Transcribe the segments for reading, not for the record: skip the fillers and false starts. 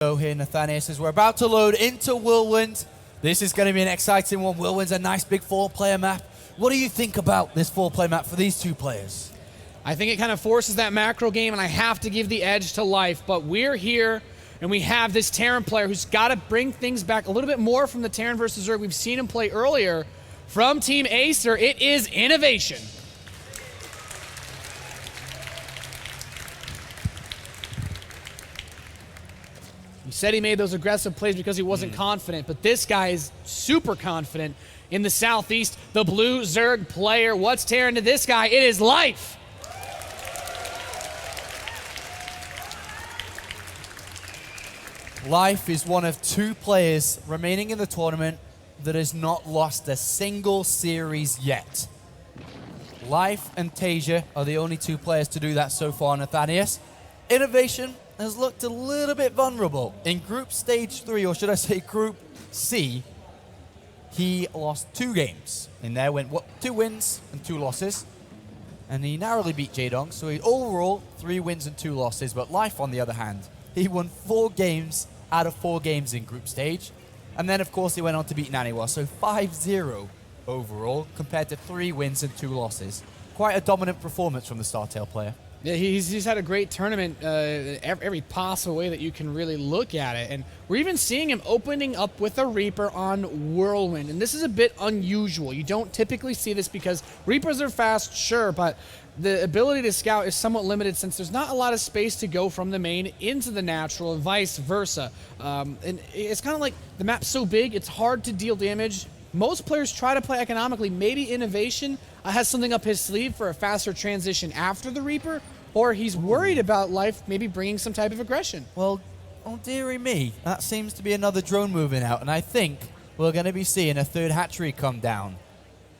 So here, Nathanius, as we're about to load into Whirlwind. This is going to be an exciting one. Whirlwind's a nice big 4-player map. What do you think about this 4-player map for these two players? I think it kind of forces that macro game, and I have to give the edge to Life. But we're here, and we have this Terran player who's got to bring things back a little bit more from the Terran versus Zerg we've seen him play earlier. From Team Acer, it is Innovation. He said he made those aggressive plays because he wasn't confident, but this guy is super confident in the Southeast. The blue Zerg player. What's Terran to this guy? It is Life. Life is one of 2 players remaining in the tournament that has not lost a single series yet. Life and Tasia are the only 2 players to do that so far, Nathanius. Innovation has looked a little bit vulnerable. In Group Stage 3, or should I say Group C, he lost 2 games. In there went 2 wins and 2 losses. And he narrowly beat Jaedong, so he overall 3 wins and 2 losses. But Life, on the other hand, he won 4 games out of 4 games in Group Stage. And then, of course, he went on to beat Naniwa, so 5-0 overall, compared to 3 wins and 2 losses. Quite a dominant performance from the StarTale player. Yeah, he's had a great tournament every possible way that you can really look at it. And we're even seeing him opening up with a Reaper on Whirlwind. And this is a bit unusual. You don't typically see this because Reapers are fast, sure, but the ability to scout is somewhat limited since there's not a lot of space to go from the main into the natural and vice versa. And it's kind of like the map's so big, it's hard to deal damage. Most players try to play economically. Maybe Innovation has something up his sleeve for a faster transition after the Reaper, or he's worried about Life maybe bringing some type of aggression. Well, oh dearie me, that seems to be another drone moving out, and I think we're going to be seeing a 3rd hatchery come down.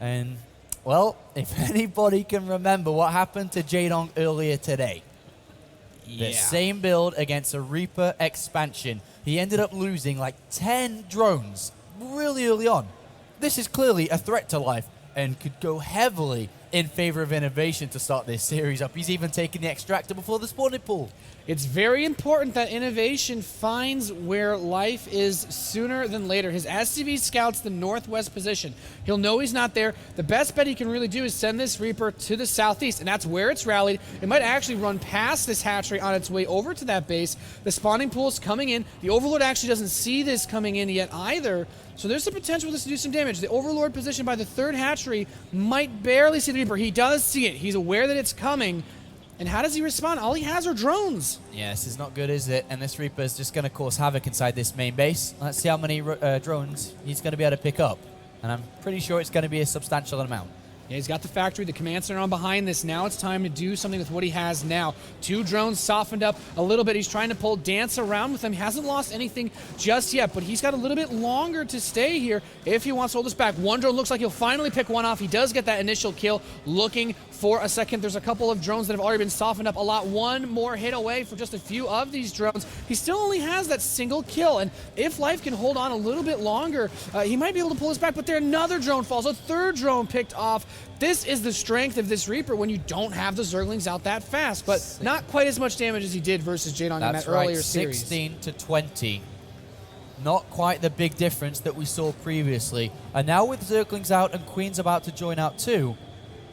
And, well, if anybody can remember what happened to Jaedong earlier today, the same build against a Reaper expansion, he ended up losing like 10 drones really early on. This is clearly a threat to Life and could go heavily in favor of Innovation to start this series up. He's even taking the extractor before the spawning pool. It's very important that Innovation finds where Life is sooner than later. His SCV scouts the northwest position. He'll know he's not there. The best bet he can really do is send this Reaper to the southeast, and that's where it's rallied. It might actually run past this hatchery on its way over to that base. The spawning pool's coming in. The Overlord actually doesn't see this coming in yet either, so there's the potential for this to do some damage. The Overlord position by the 3rd hatchery might barely see the Reaper. He does see it. He's aware that it's coming. And how does he respond? All he has are drones. Yeah, this is not good, is it? And this Reaper is just going to cause havoc inside this main base. Let's see how many drones he's going to be able to pick up. And I'm pretty sure it's going to be a substantial amount. Yeah, he's got the factory, the command center on behind this. Now it's time to do something with what he has now. 2 drones softened up a little bit. He's trying to dance around with them. He hasn't lost anything just yet, but he's got a little bit longer to stay here if he wants to hold us back. 1 drone looks like he'll finally pick one off. He does get that initial kill. Looking for a second. There's a couple of drones that have already been softened up a lot. 1 more hit away for just a few of these drones. He still only has that single kill, and if Life can hold on a little bit longer, he might be able to pull us back, but there another drone falls. A 3rd drone picked off. This is the strength of this Reaper when you don't have the Zerglings out that fast, but not quite as much damage as he did versus Jaedong in that earlier series. 16 to 20. Not quite the big difference that we saw previously. And now with Zerglings out and Queens about to join out too,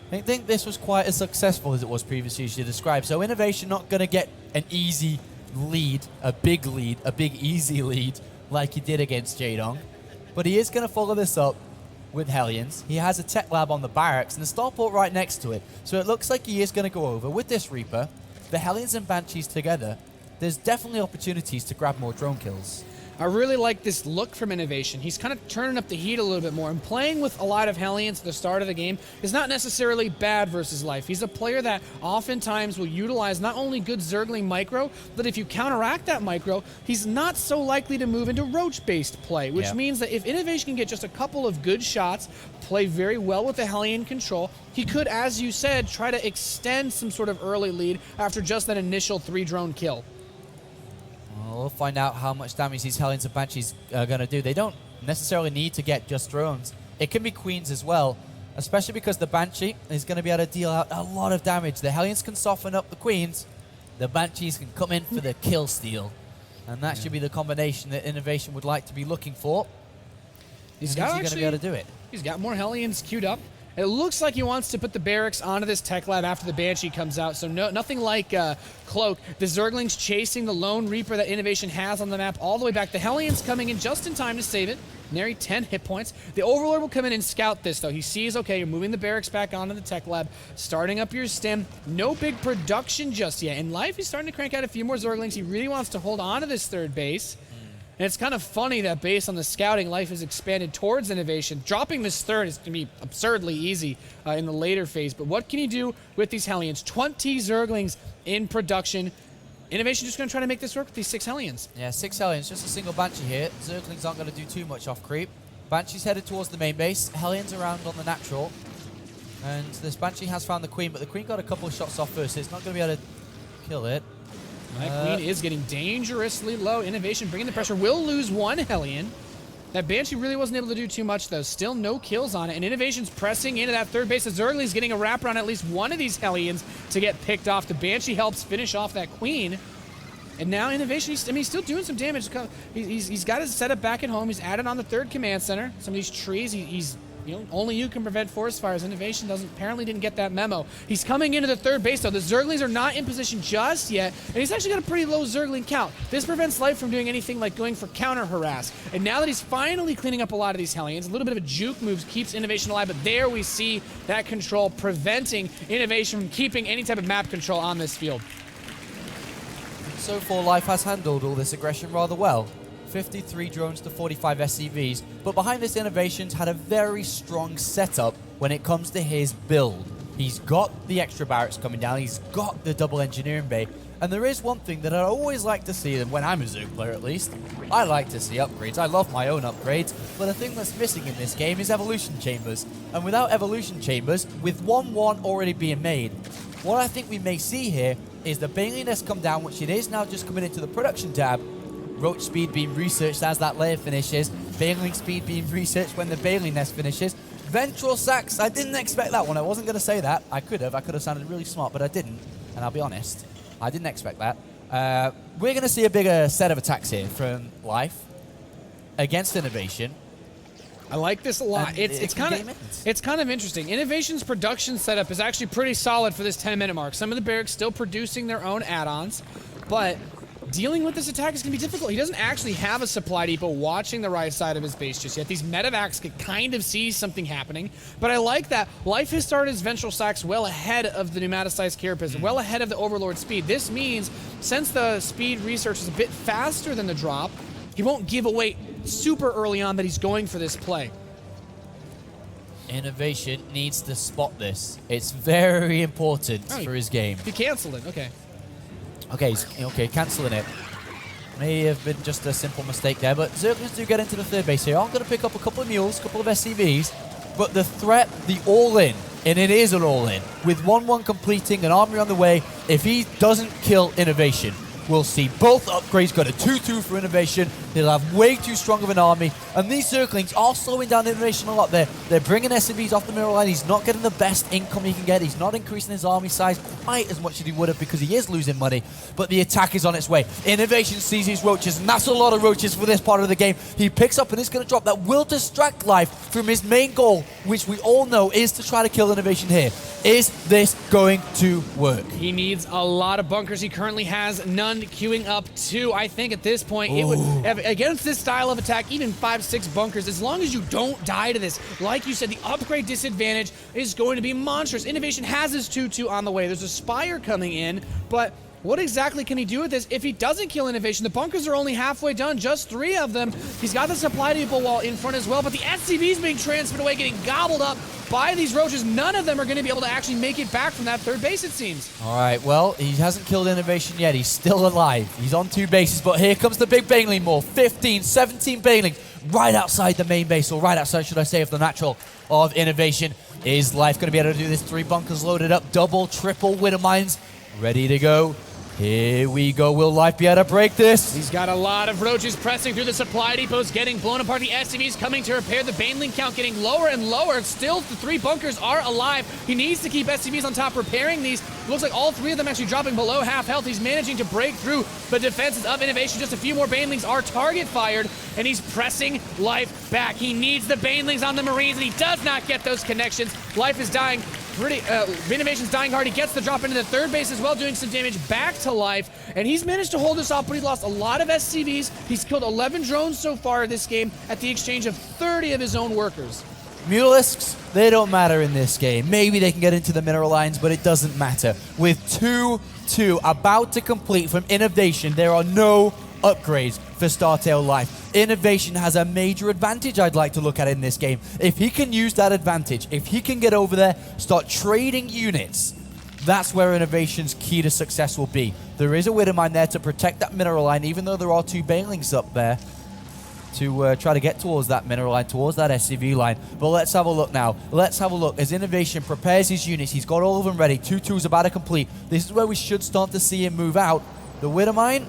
I think this was quite as successful as it was previously described. So Innovation not going to get an easy lead, a big easy lead like he did against Jaedong. But he is going to follow this up with Hellions. He has a tech lab on the barracks and the starport right next to it. So it looks like he is going to go over with this Reaper. The Hellions and Banshees together, there's definitely opportunities to grab more drone kills. I really like this look from Innovation. He's kind of turning up the heat a little bit more, and playing with a lot of Hellions at the start of the game is not necessarily bad versus Life. He's a player that oftentimes will utilize not only good Zergling micro, but if you counteract that micro, he's not so likely to move into Roach-based play, which means that if Innovation can get just a couple of good shots, play very well with the Hellion control, he could, as you said, try to extend some sort of early lead after just that initial 3-drone kill. We'll find out how much damage these Hellions and Banshees are going to do. They don't necessarily need to get just drones. It can be Queens as well, especially because the Banshee is going to be able to deal out a lot of damage. The Hellions can soften up the Queens. The Banshees can come in for the kill steal. And that should be the combination that Innovation would like to be looking for. He's going to be able to do it. He's got more Hellions queued up. It looks like he wants to put the barracks onto this tech lab after the Banshee comes out, so nothing like Cloak. The Zerglings chasing the Lone Reaper that Innovation has on the map all the way back. The Hellions coming in just in time to save it. Nary 10 hit points. The Overlord will come in and scout this, though. He sees, okay, you're moving the barracks back onto the tech lab, starting up your stim. No big production just yet. In life, he's starting to crank out a few more Zerglings. He really wants to hold on to this third base. And it's kind of funny that based on the scouting, life has expanded towards Innovation. Dropping this third is going to be absurdly easy in the later phase. But what can you do with these Hellions? 20 Zerglings in production. Innovation just going to try to make this work with these 6 Hellions. Yeah, 6 Hellions, just a single Banshee here. Zerglings aren't going to do too much off creep. Banshee's headed towards the main base. Hellions around on the natural. And this Banshee has found the Queen, but the Queen got a couple of shots off first, so it's not going to be able to kill it. That Queen is getting dangerously low. Innovation bringing the pressure. Will lose 1 Hellion. That Banshee really wasn't able to do too much, though. Still no kills on it. And Innovation's pressing into that third base. The Zergling's getting a wrap around at least one of these Hellions to get picked off. The Banshee helps finish off that Queen. And now Innovation, he's still doing some damage. He's got his setup back at home. He's added on the third command center. Some of these trees, only you can prevent forest fires. Innovation apparently didn't get that memo. He's coming into the third base, though. The Zerglings are not in position just yet, and he's actually got a pretty low Zergling count. This prevents life from doing anything like going for counter harass. And now that he's finally cleaning up a lot of these Hellions, a little bit of a juke move keeps Innovation alive, but there we see that control preventing Innovation from keeping any type of map control on this field. So far, Life has handled all this aggression rather well. 53 drones to 45 SCVs, but behind this Innovation's had a very strong setup when it comes to his build. He's got the extra barracks coming down, he's got the double engineering bay, and there is one thing that I always like to see, and when I'm a Zerg player at least, I like to see upgrades. I love my own upgrades, but the thing that's missing in this game is evolution chambers. And without evolution chambers, with 1-1 already being made, what I think we may see here is the Baneling Nest come down, which it is now just coming into the production tab. Roach speed being researched as that layer finishes. Baneling speed being researched when the Baneling Nest finishes. Ventral Sacs, I didn't expect that one. I wasn't going to say that. I could have sounded really smart, but I didn't. And I'll be honest, I didn't expect that. We're going to see a bigger set of attacks here from Life against Innovation. I like this a lot. It's kind of interesting. Innovation's production setup is actually pretty solid for this 10-minute mark. Some of the barracks still producing their own add-ons, but dealing with this attack is going to be difficult. He doesn't actually have a supply depot watching the right side of his base just yet. These medevacs can kind of see something happening, but I like that. Life has started his Ventral Sacs well ahead of the pneumaticized Carapace, well ahead of the Overlord speed. This means, since the speed research is a bit faster than the drop, he won't give away super early on that he's going for this play. Innovation needs to spot this. It's very important for his game. He canceled it, okay. Okay, cancelling it. May have been just a simple mistake there, but Zerglings do get into the third base here. I'm going to pick up a couple of mules, a couple of SCVs, but the threat, the all-in, and it is an all-in, with 1-1 completing, an army on the way, if he doesn't kill Innovation, we'll see both upgrades got a 2-2 for Innovation. They'll have way too strong of an army. And these Zerglings are slowing down Innovation a lot. They're bringing SCVs off the mirror line. He's not getting the best income he can get. He's not increasing his army size quite as much as he would have because he is losing money. But the attack is on its way. Innovation sees these roaches, and that's a lot of roaches for this part of the game. He picks up and is going to drop. That will distract Life from his main goal, which we all know is to try to kill Innovation here. Is this going to work? He needs a lot of bunkers. He currently has none, queuing up 2. I think at this point, it would, against this style of attack, even 5-6 bunkers, as long as you don't die to this, like you said, the upgrade disadvantage is going to be monstrous. Innovation has his 2-2 on the way. There's a Spire coming in, but what exactly can he do with this if he doesn't kill Innovation? The bunkers are only halfway done, just 3 of them. He's got the supply depot wall in front as well, but the SCV's being transferred away, getting gobbled up by these roaches. None of them are going to be able to actually make it back from that third base, it seems. All right, well, he hasn't killed Innovation yet. He's still alive. He's on 2 bases, but here comes the big Baneling Maul. 15, 17 Baneling right outside the main base, or right outside, should I say, of the natural of Innovation. Is Life going to be able to do this? 3 bunkers loaded up, double, triple Widow Mines ready to go. Here we go. Will Life be able to break this? He's got a lot of roaches pressing through the supply depots, getting blown apart. The SCVs coming to repair. The Baneling count getting lower and lower. Still, the 3 bunkers are alive. He needs to keep SCVs on top, repairing these. Looks like all three of them actually dropping below half health. He's managing to break through the defenses of Innovation. Just a few more Banelings are target fired, and he's pressing Life back. He needs the Banelings on the Marines, and he does not get those connections. Life is dying. Innovation's dying hard. He gets the drop into the third base as well, doing some damage back to Life, and he's managed to hold this off, but he lost a lot of SCVs. He's killed 11 drones so far this game at the exchange of 30 of his own workers. Mutalisks, they don't matter in this game. Maybe they can get into the mineral lines, but it doesn't matter. With 2-2 about to complete from Innovation, there are no upgrades for Startail Life. Innovation has a major advantage I'd like to look at in this game. If he can use that advantage, if he can get over there, start trading units, that's where Innovation's key to success will be. There is a Widowmine there to protect that mineral line, even though there are 2 Banelings up there to try to get towards that mineral line, towards that SCV line. But let's have a look now. Let's have a look as Innovation prepares his units. He's got all of them ready. 2-2 is about to complete. This is where we should start to see him move out. The Widowmine.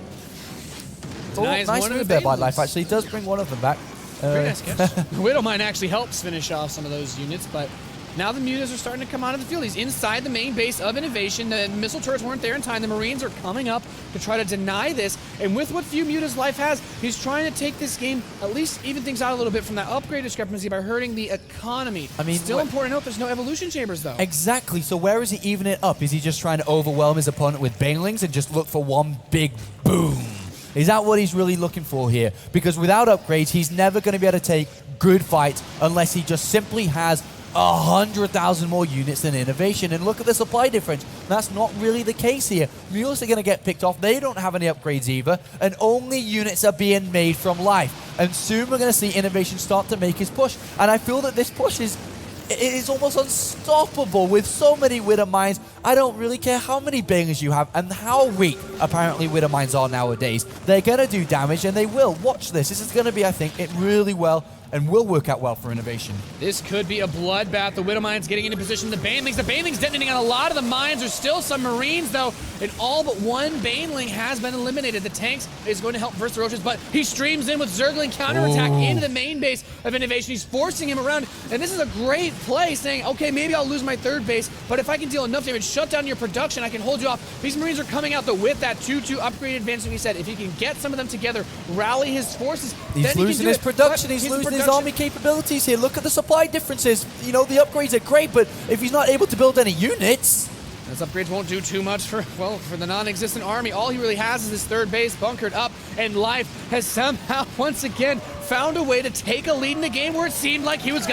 Oh, nice move there by Life, actually. He does bring one of them back. Very nice catch. Widowmine actually helps finish off some of those units, but now the mutas are starting to come out of the field. He's inside the main base of Innovation. The missile turrets weren't there in time. The Marines are coming up to try to deny this. And with what few mutas Life has, he's trying to take this game, at least even things out a little bit from that upgrade discrepancy by hurting the economy. I mean, still important to note there's no evolution chambers, though. Exactly. So where is he even it up? Is he just trying to overwhelm his opponent with Banelings and just look for one big boom? Is that what he's really looking for here? Because without upgrades, he's never going to be able to take good fights unless he just simply has 100,000 more units than Innovation. And look at the supply difference. That's not really the case here. Mules are going to get picked off. They don't have any upgrades either. And only units are being made from Life. And soon we're going to see Innovation start to make his push. And I feel that this push is almost unstoppable with so many Widowmines. I don't really care how many Banelings you have and how weak apparently Widowmines are nowadays. They're going to do damage, and they will. Watch this. This is going to be, I think, it really well and will work out well for Innovation. This could be a bloodbath. The Widowmines getting into position. The Banelings detonating on a lot of the mines. There's still some Marines, though, and all but one Baneling has been eliminated. The tanks is going to help versus the Roaches, but he streams in with Zergling counterattack into the main base of Innovation. He's forcing him around, and this is a great play, saying, okay, maybe I'll lose my third base, but if I can deal enough damage, shut down your production, I can hold you off. These Marines are coming out, though, with that 2-2 upgrade advantage. We said, if he can get some of them together, rally his forces, he's losing his production. He's losing his army capabilities here. Look at the supply differences. You know, the upgrades are great, but if he's not able to build any units, those upgrades won't do too much for the non-existent army. All he really has is his third base bunkered up, and Life has somehow once again found a way to take a lead in a game where it seemed like he was going